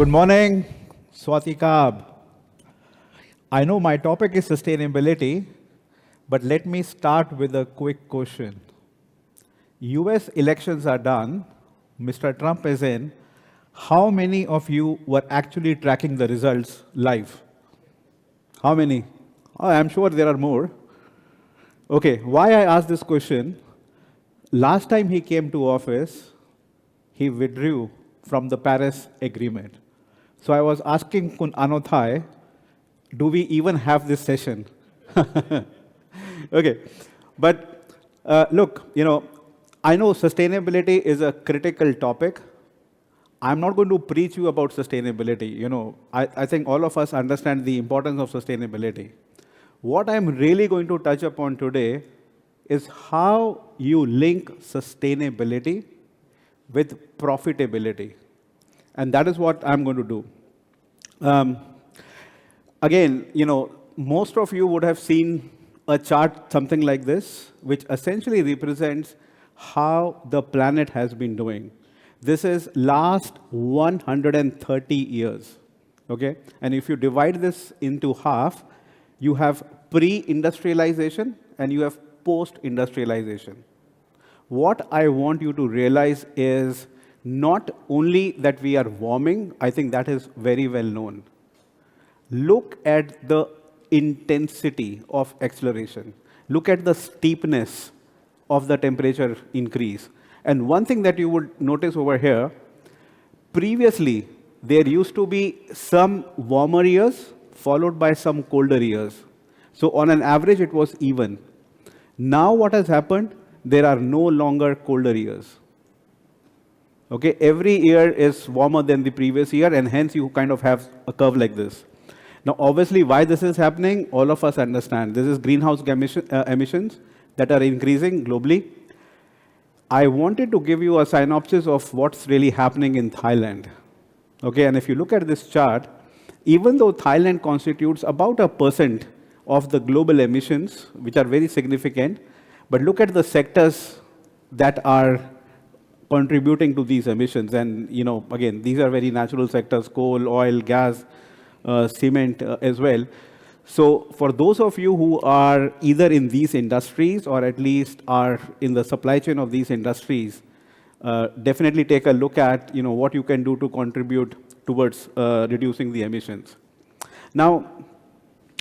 Good morning, Swati Kaab. I know my topic is sustainability, but let me start with a quick question. US elections are done, Mr. Trump is in. How many of you were actually tracking the results live? How many? Oh, I'm sure there are more. Okay, why I ask this question? Last time he came to office, he withdrew from the Paris Agreement. So I was asking Kun Anothai, do we even have this session? Okay, but look, I know sustainability is a critical topic. I'm not going to preach you about sustainability. I think all of us understand the importance of sustainability. What I'm really going to touch upon today is how you link sustainability with profitability. And that is what I'm going to do. Again, most of you would have seen a chart something like this, which essentially represents how the planet has been doing. This is last 130 years, okay? And if you divide this into half, you have pre-industrialization and you have post-industrialization. What I want you to realize is not only that we are warming, I think that is very well known. Look at the intensity of acceleration. Look at the steepness of the temperature increase. And one thing that you would notice over here, previously, there used to be some warmer years followed by some colder years. So on an average, it was even. Now what has happened? There are no longer colder years. Okay, every year is warmer than the previous year, and hence you kind of have a curve like this. Now, obviously, why this is happening, all of us understand. This is greenhouse emissions that are increasing globally. I wanted to give you a synopsis of what's really happening in Thailand. Okay, and if you look at this chart, even though Thailand constitutes about 1% of the global emissions, which are very significant, but look at the sectors that are contributing to these emissions. And, again, these are very natural sectors: coal, oil, gas, cement as well. So for those of you who are either in these industries or at least are in the supply chain of these industries, definitely take a look at what you can do to contribute towards reducing the emissions. Now,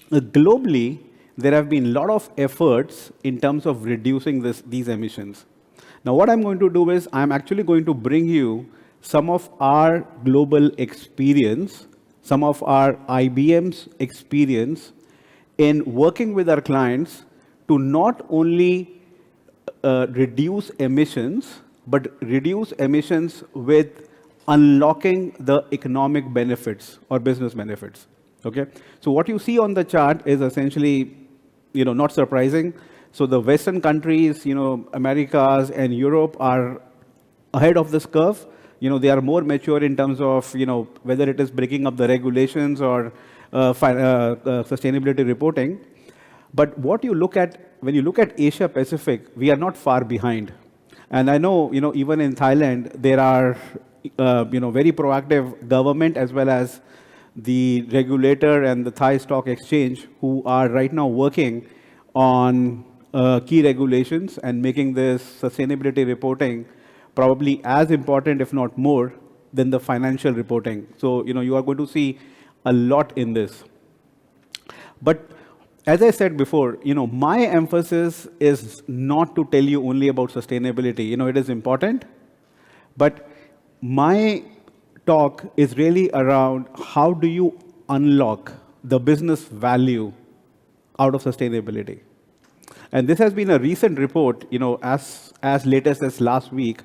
globally, there have been a lot of efforts in terms of reducing these emissions. Now, what I'm going to do is I'm actually going to bring you some of our global experience, some of our IBM's experience in working with our clients to not only reduce emissions, but reduce emissions with unlocking the economic benefits or business benefits. Okay? So what you see on the chart is essentially, not surprising. So the Western countries, Americas and Europe are ahead of this curve. They are more mature in terms of, whether it is breaking up the regulations or sustainability reporting. But what you look at, when you look at Asia Pacific, we are not far behind. And I know, even in Thailand, there are, very proactive government as well as the regulator and the Thai Stock Exchange who are right now working on key regulations and making this sustainability reporting probably as important, if not more, than the financial reporting. So, you are going to see a lot in this. But as I said before, my emphasis is not to tell you only about sustainability. It is important. But my talk is really around how do you unlock the business value out of sustainability. And this has been a recent report, as latest as last week,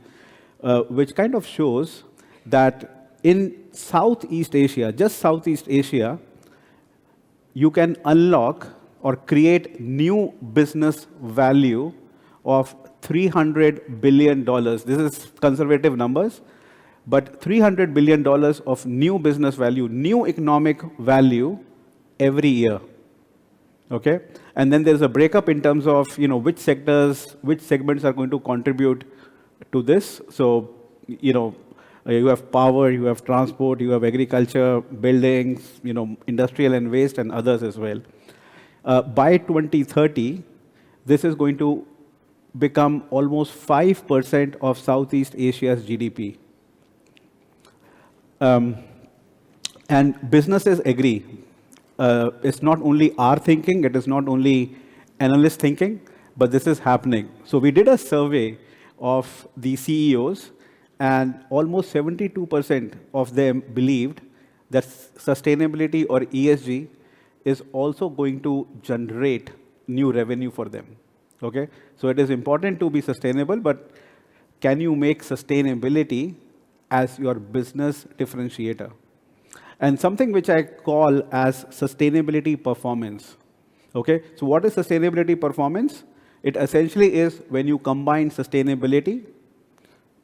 which kind of shows that in Southeast Asia, just Southeast Asia, you can unlock or create new business value of $300 billion. This is conservative numbers, but $300 billion of new business value, new economic value every year. Okay? And then there's a breakup in terms of, which sectors, which segments are going to contribute to this. So, You have power, you have transport, you have agriculture, buildings, industrial and waste, and others as well. By 2030, this is going to become almost 5% of Southeast Asia's GDP. And businesses agree. It's not only our thinking, it is not only analyst thinking, but this is happening. So we did a survey of the CEOs, and almost 72% of them believed that sustainability or ESG is also going to generate new revenue for them. Okay? So it is important to be sustainable, but can you make sustainability as your business differentiator? And something which I call as sustainability performance. Okay? So what is sustainability performance? It essentially is when you combine sustainability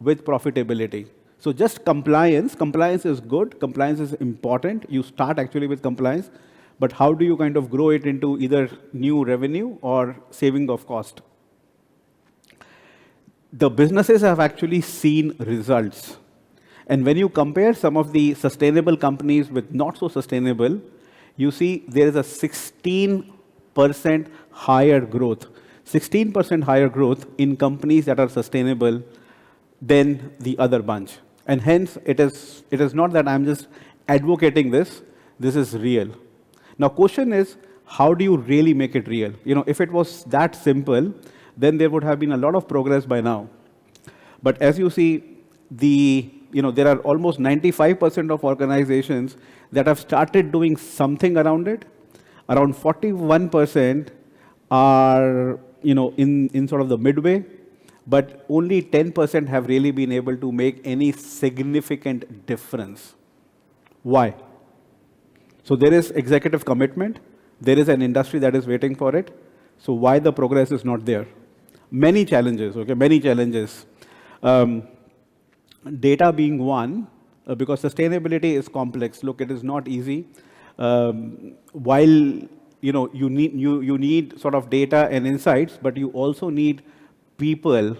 with profitability. So just compliance is good, compliance is important. You start actually with compliance, but how do you kind of grow it into either new revenue or saving of cost? The businesses have actually seen results. And when you compare some of the sustainable companies with not so sustainable, you see there is a 16% higher growth. 16% higher growth in companies that are sustainable than the other bunch. And hence, it is not that I'm just advocating this. This is real. Now, question is, how do you really make it real? If it was that simple, then there would have been a lot of progress by now. But as you see, there are almost 95% of organizations that have started doing something around it. Around 41% are, in sort of the midway, but only 10% have really been able to make any significant difference. Why? So there is executive commitment. There is an industry that is waiting for it. So why the progress is not there? Many challenges, okay, many challenges. Data being one, because sustainability is complex. Look, it is not easy. While you need sort of data and insights, but you also need people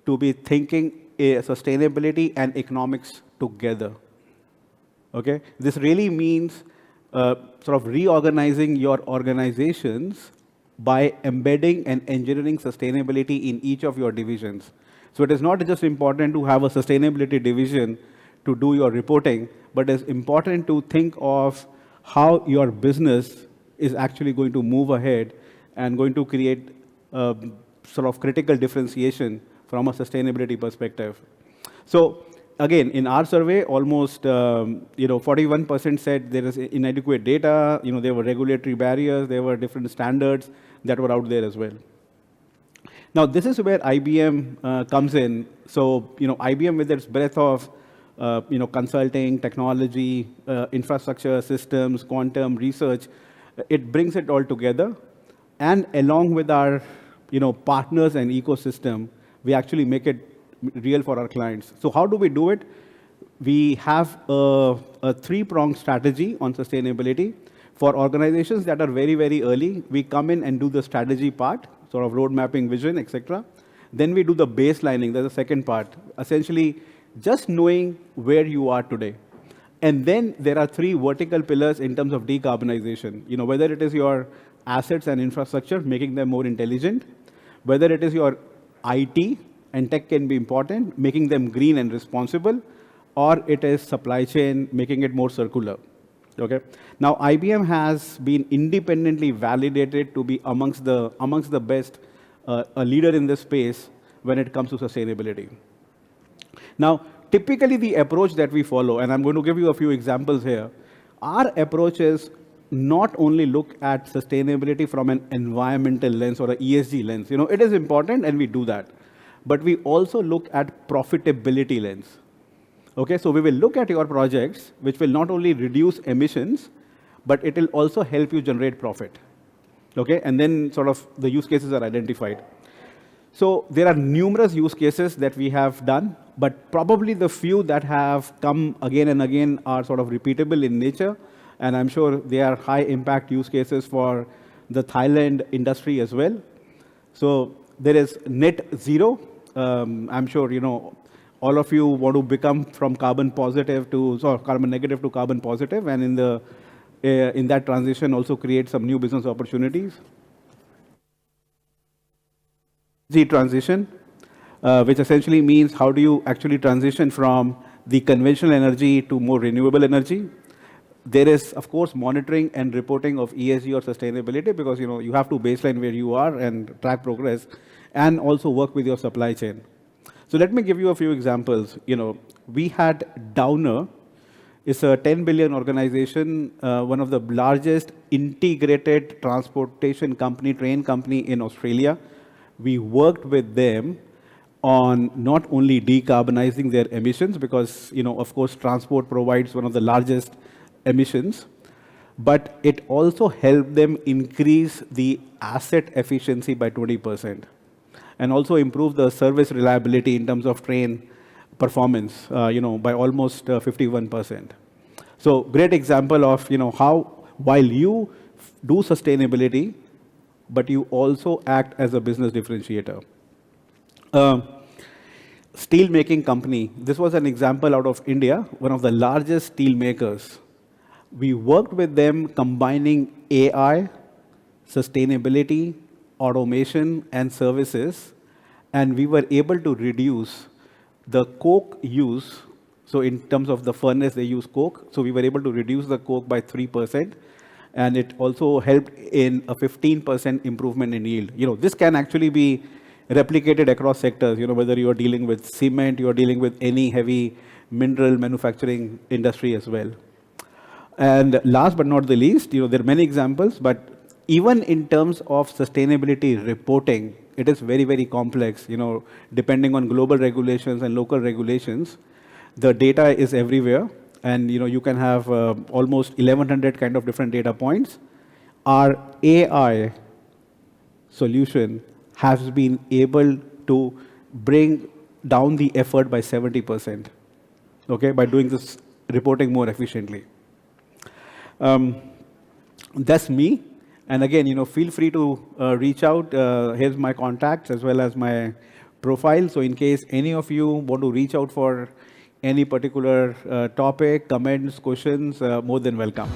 to be thinking sustainability and economics together. Okay, this really means sort of reorganizing your organizations by embedding and engineering sustainability in each of your divisions. So it is not just important to have a sustainability division to do your reporting, but it's important to think of how your business is actually going to move ahead and going to create sort of critical differentiation from a sustainability perspective. So again, in our survey, almost 41% said there is inadequate data. There were regulatory barriers. There were different standards that were out there as well. Now, this is where IBM comes in. So, IBM with its breadth of, consulting, technology, infrastructure, systems, quantum, research, it brings it all together. And along with our, partners and ecosystem, we actually make it real for our clients. So how do we do it? We have a three-pronged strategy on sustainability. For organizations that are very, very early, we come in and do the strategy part, sort of road mapping, vision, etc. Then we do the baselining, that's the second part. Essentially, just knowing where you are today. And then there are three vertical pillars in terms of decarbonization. Whether it is your assets and infrastructure, making them more intelligent, whether it is your IT, and tech can be important, making them green and responsible, or it is supply chain, making it more circular. Okay. Now, IBM has been independently validated to be amongst the best, a leader in this space when it comes to sustainability. Now, typically the approach that we follow, and I'm going to give you a few examples here, our approach is not only look at sustainability from an environmental lens or an ESG lens. It is important and we do that. But we also look at profitability lens. Okay, so we will look at your projects, which will not only reduce emissions, but it will also help you generate profit. Okay, and then sort of the use cases are identified. So there are numerous use cases that we have done, but probably the few that have come again and again are sort of repeatable in nature, and I'm sure they are high impact use cases for the Thailand industry as well. So there is net zero. I'm sure all of you want to become from carbon positive to, sorry, carbon negative to carbon positive, and in that transition also create some new business opportunities. The transition, which essentially means how do you actually transition from the conventional energy to more renewable energy. There is, of course, monitoring and reporting of ESG or sustainability, because you have to baseline where you are and track progress, and also work with your supply chain. So let me give you a few examples. We had Downer. It's a 10 billion organization, one of the largest integrated transportation company, train company in Australia. We worked with them on not only decarbonizing their emissions, because, of course, transport provides one of the largest emissions, but it also helped them increase the asset efficiency by 20%, and also improve the service reliability in terms of train performance, by almost 51%. So great example of, how while you do sustainability, but you also act as a business differentiator. Steel making company. This was an example out of India, one of the largest steel makers. We worked with them combining AI, sustainability, automation, and services, and we were able to reduce the coke use. So in terms of the furnace, they use coke. So we were able to reduce the coke by 3%. And it also helped in a 15% improvement in yield. This can actually be replicated across sectors, whether you are dealing with cement, you are dealing with any heavy mineral manufacturing industry as well. And last but not the least, there are many examples, but even in terms of sustainability reporting, it is very, very complex, depending on global regulations and local regulations. The data is everywhere. And you can have almost 1,100 kind of different data points. Our AI solution has been able to bring down the effort by 70%, okay, by doing this reporting more efficiently. That's me. And again, feel free to reach out. Here's my contacts as well as my profile. So in case any of you want to reach out for any particular topic, comments, questions, more than welcome.